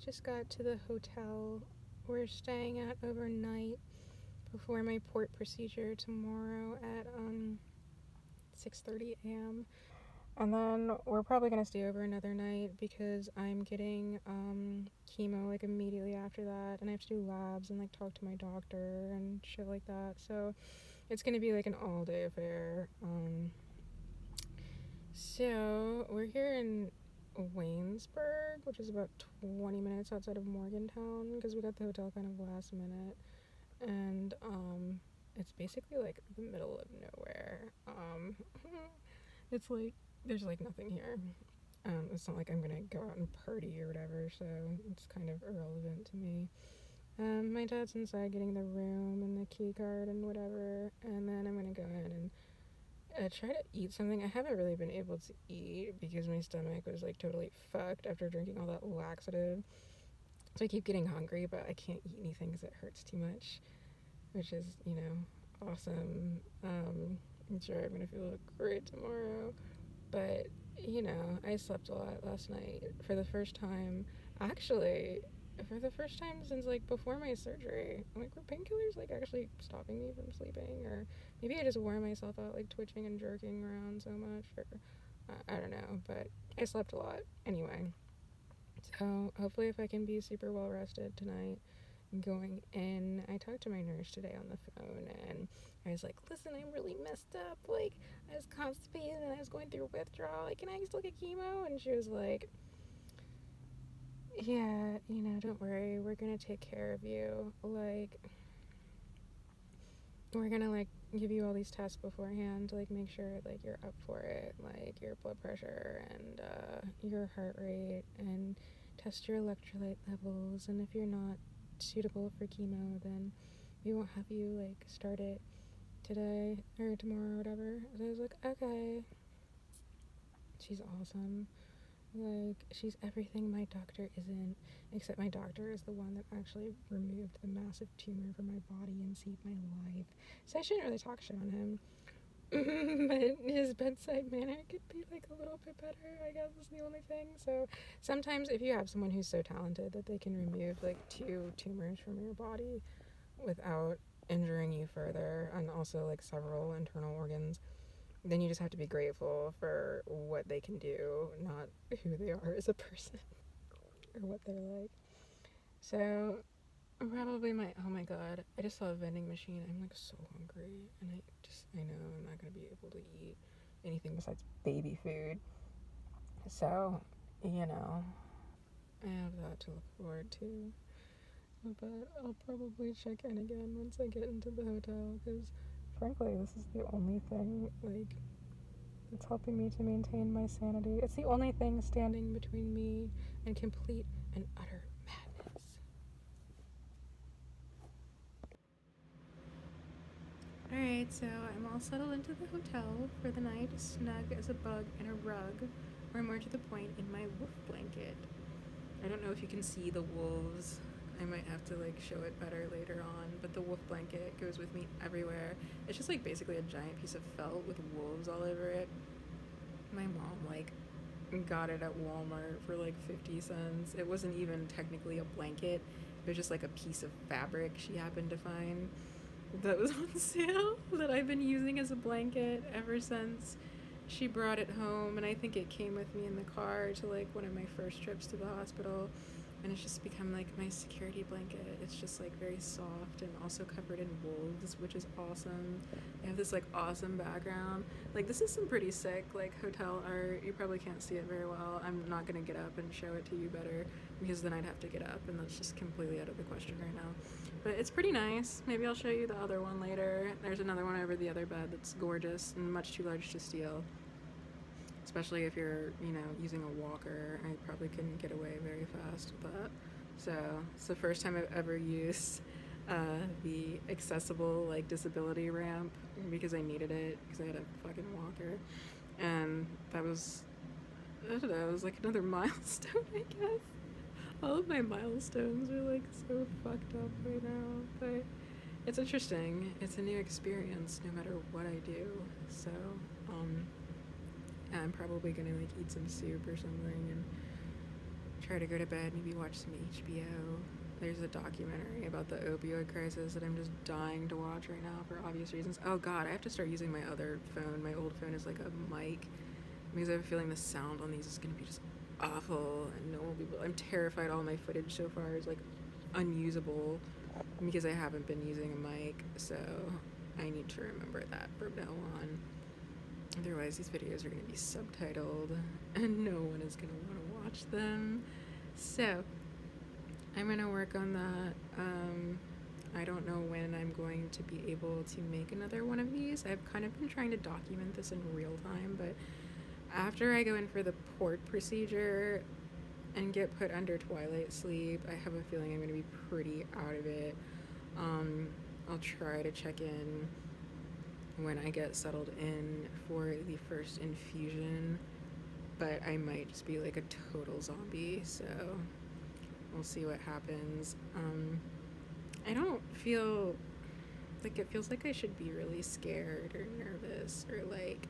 just got to the hotel we're staying at overnight before my port procedure tomorrow at 6:30 a.m. And then we're probably gonna stay over another night because I'm getting chemo like immediately after that, and I have to do labs and like talk to my doctor and shit like that. So it's gonna be like an all-day affair. So we're here in Waynesburg, which is about 20 minutes outside of Morgantown, because we got the hotel kind of last minute, and it's basically like the middle of nowhere. It's like there's like nothing here. It's not like I'm gonna go out and party or whatever, so it's kind of irrelevant to me. My dad's inside getting the room and the key card and whatever, and then I'm gonna go in and try to eat something. I haven't really been able to eat because my stomach was like totally fucked after drinking all that laxative. So I keep getting hungry, but I can't eat anything because it hurts too much, which is, awesome. I'm sure I'm gonna feel great tomorrow. But, I slept a lot last night for the first time. Actually, for the first time since like before my surgery. I'm like, were painkillers like actually stopping me from sleeping? Or maybe I just wore myself out like twitching and jerking around so much, or I don't know. But I slept a lot anyway. So hopefully, if I can be super well rested tonight, going in, I talked to my nurse today on the phone, and I was like, listen, I'm really messed up. Like, I was constipated and I was going through withdrawal. Like, can I still get chemo? And she was like, yeah, don't worry. We're gonna take care of you. Like, we're gonna like give you all these tests beforehand to like make sure like you're up for it, like your blood pressure and your heart rate, and test your electrolyte levels. And if you're not suitable for chemo, then we won't have you like start it today or tomorrow or whatever. So I was like, okay. She's awesome. Like, she's everything my doctor isn't, except my doctor is the one that actually removed the massive tumor from my body and saved my life. So I shouldn't really talk shit on him. But his bedside manner could be like a little bit better, I guess, is the only thing. So sometimes if you have someone who's so talented that they can remove like 2 tumors from your body without injuring you further, and also like several internal organs, then you just have to be grateful for what they can do, not who they are as a person or what they're like. So probably oh my god, I just saw a vending machine. I'm like so hungry, and I know I'm not gonna be able to eat anything besides baby food. So, I have that to look forward to. But I'll probably check in again once I get into the hotel, because frankly, this is the only thing like it's helping me to maintain my sanity. It's the only thing standing between me and complete and utter madness. Alright, so I'm all settled into the hotel for the night, snug as a bug in a rug, or more to the point, in my wolf blanket. I don't know if you can see the wolves. I might have to like show it better later on, but the wolf blanket goes with me everywhere. It's just like basically a giant piece of felt with wolves all over it. My mom like got it at Walmart for like 50 cents. It wasn't even technically a blanket. It was just like a piece of fabric she happened to find that was on sale that I've been using as a blanket ever since she brought it home. And I think it came with me in the car to like one of my first trips to the hospital, and it's just become like my security blanket. It's just like very soft and also covered in wolves, which is awesome. I have this like awesome background. Like, this is some pretty sick like hotel art. You probably can't see it very well. I'm not gonna get up and show it to you better, because then I'd have to get up, and that's just completely out of the question right now. But it's pretty nice. Maybe I'll show you the other one later. There's another one over the other bed that's gorgeous and much too large to steal. Especially if you're, using a walker. I probably couldn't get away very fast with that. So it's the first time I've ever used the accessible like disability ramp, because I needed it because I had a fucking walker. And that was, I don't know, it was like another milestone, I guess. All of my milestones are like so fucked up right now, but it's interesting. It's a new experience no matter what I do. So, I'm probably gonna like eat some soup or something and try to go to bed, maybe watch some HBO. There's a documentary about the opioid crisis that I'm just dying to watch right now for obvious reasons. Oh god, I have to start using my other phone. My old phone is like a mic because I have a feeling the sound on these is going to be just awful and no one will be able. I'm terrified all my footage so far is like unusable because I haven't been using a mic, so I need to remember that from now on. Otherwise, these videos are going to be subtitled and no one is going to want to watch them. So, I'm going to work on that. I don't know when I'm going to be able to make another one of these. I've kind of been trying to document this in real time, but after I go in for the port procedure and get put under twilight sleep, I have a feeling I'm going to be pretty out of it. I'll try to check in when I get settled in for the first infusion, but I might just be like a total zombie, so we'll see what happens. I don't feel like it feels like I should be really scared or nervous or like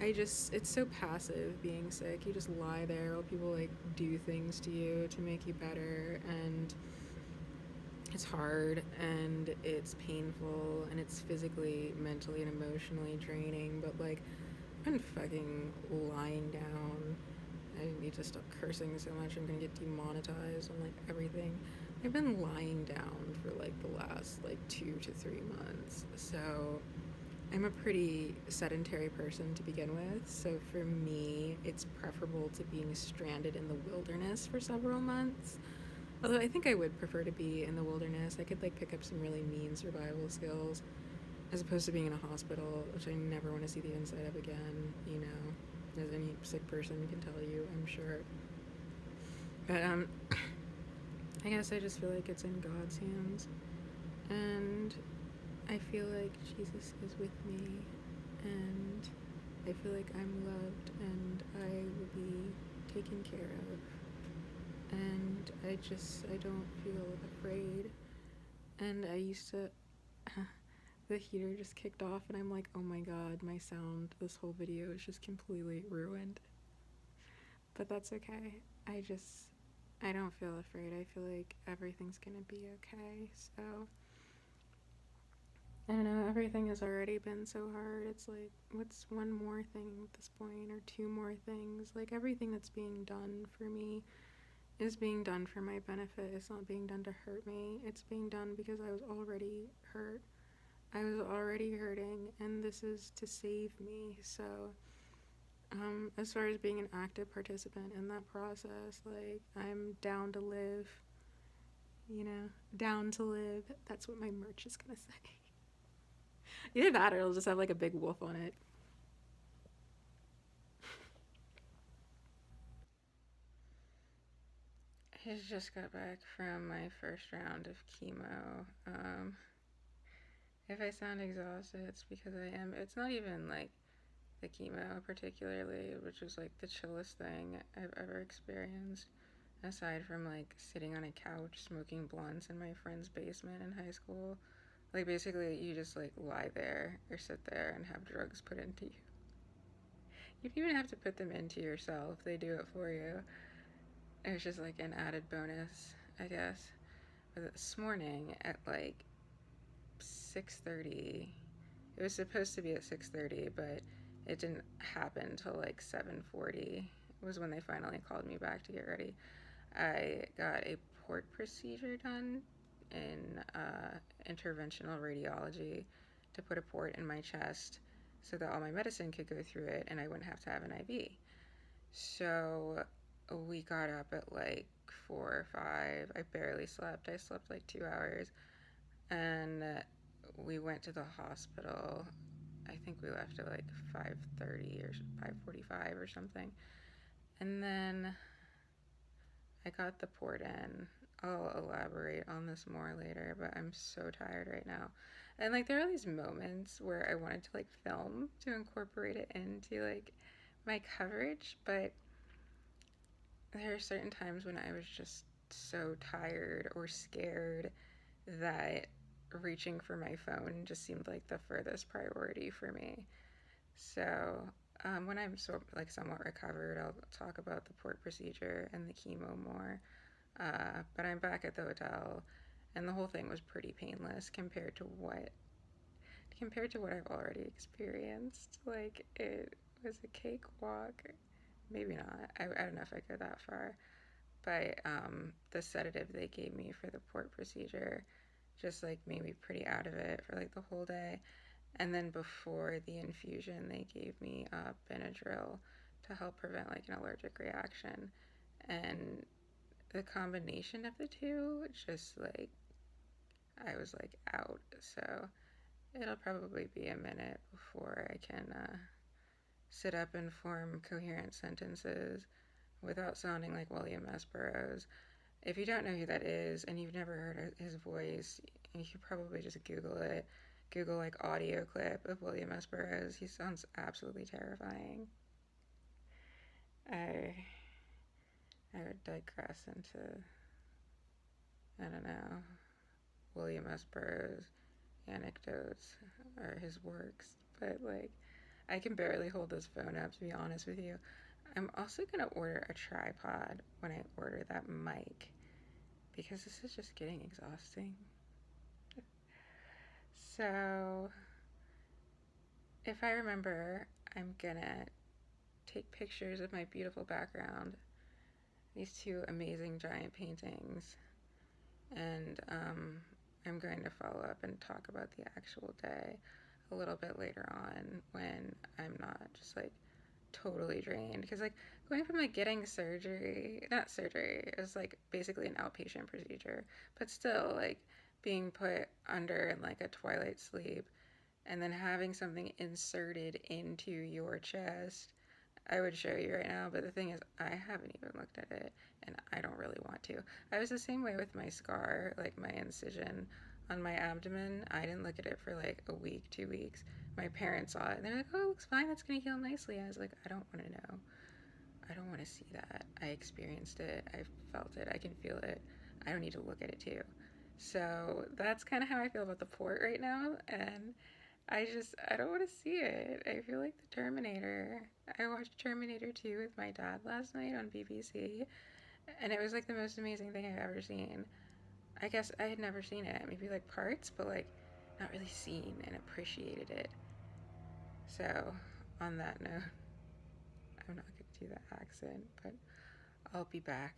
it's so passive being sick. You just lie there while people like do things to you to make you better, and it's hard and it's painful and it's physically, mentally, and emotionally draining, but like I'm fucking lying down. I need to stop cursing so much. I'm gonna get demonetized on like everything. I've been lying down for like the last like 2 to 3 months, so I'm a pretty sedentary person to begin with, so for me it's preferable to being stranded in the wilderness for several months. Although I think I would prefer to be in the wilderness. I could like pick up some really mean survival skills as opposed to being in a hospital, which I never want to see the inside of again, you know, as any sick person can tell you, I'm sure. But I guess I just feel like it's in God's hands, and I feel like Jesus is with me, and I feel like I'm loved and I will be taken care of. And I don't feel afraid. And I used to, the heater just kicked off and I'm like, oh my god, my sound, this whole video is just completely ruined. But that's okay. I don't feel afraid. I feel like everything's gonna be okay. So, I don't know, everything has already been so hard. It's like, what's one more thing at this point, or 2 more things? Like, everything that's being done for me is being done for my benefit. It's not being done to hurt me. It's being done because I was already hurt. I was already hurting, and this is to save me. So, as far as being an active participant in that process, like, I'm down to live, you know, down to live. That's what my merch is gonna say. Either that or it'll just have like a big wolf on it. I just got back from my first round of chemo. If I sound exhausted, it's because I am. It's not even like the chemo particularly, which was like the chillest thing I've ever experienced, aside from like sitting on a couch smoking blunts in my friend's basement in high school. Like, basically you just like lie there or sit there and have drugs put into you. You don't even have to put them into yourself, they do it for you. It was just like an added bonus, I guess. But this morning at like 6:30, it was supposed to be at 6:30, but it didn't happen till like 7:40 was when they finally called me back to get ready. I got a port procedure done in interventional radiology to put a port in my chest so that all my medicine could go through it and I wouldn't have to have an IV. So we got up at like 4 or 5. I barely slept. I slept like 2 hours. And we went to the hospital. I think we left at like 5:30 or 5:45 or something. And then I got the port in. I'll elaborate on this more later, but I'm so tired right now. And like there are these moments where I wanted to like film to incorporate it into like my coverage, but there are certain times when I was just so tired or scared that reaching for my phone just seemed like the furthest priority for me. So When I'm somewhat recovered, I'll talk about the port procedure and the chemo more. But I'm back at the hotel, and the whole thing was pretty painless compared to what I've already experienced. Like, it was a cakewalk. Maybe not. I don't know if I go that far. But the sedative they gave me for the port procedure just like made me pretty out of it for like the whole day. And then before the infusion, they gave me Benadryl to help prevent like an allergic reaction. And the combination of the two, just like I was like out. So it'll probably be a minute before I can sit up and form coherent sentences without sounding like William S. Burroughs. If you don't know who that is and you've never heard his voice, you should probably just Google it. Google like audio clip of William S. Burroughs. He sounds absolutely terrifying. I I would digress into, I don't know, William S. Burroughs anecdotes or his works, but like I can barely hold this phone up, to be honest with you. I'm also gonna order a tripod when I order that mic because this is just getting exhausting. So, if I remember, I'm gonna take pictures of my beautiful background, these two amazing giant paintings, and I'm going to follow up and talk about the actual day a little bit later on when I'm not just like totally drained. Because like going from like getting surgery, not surgery, it was like basically an outpatient procedure, but still like being put under in like a twilight sleep and then having something inserted into your chest. I would show you right now, but the thing is, I haven't even looked at it, and I don't really want to. I was the same way with my scar, like my incision on my abdomen. I didn't look at it for like a week, 2 weeks. My parents saw it, and they're like, oh, it looks fine, it's gonna heal nicely. I was like, I don't want to know. I don't want to see that. I experienced it, I felt it, I can feel it. I don't need to look at it too. So that's kind of how I feel about the port right now, and I don't want to see it. I feel like the Terminator. I watched Terminator 2 with my dad last night on BBC, and it was like the most amazing thing I've ever seen. I guess I had never seen it, maybe like parts, but like not really seen and appreciated it. So, on that note, I'm not going to do that accent, but I'll be back.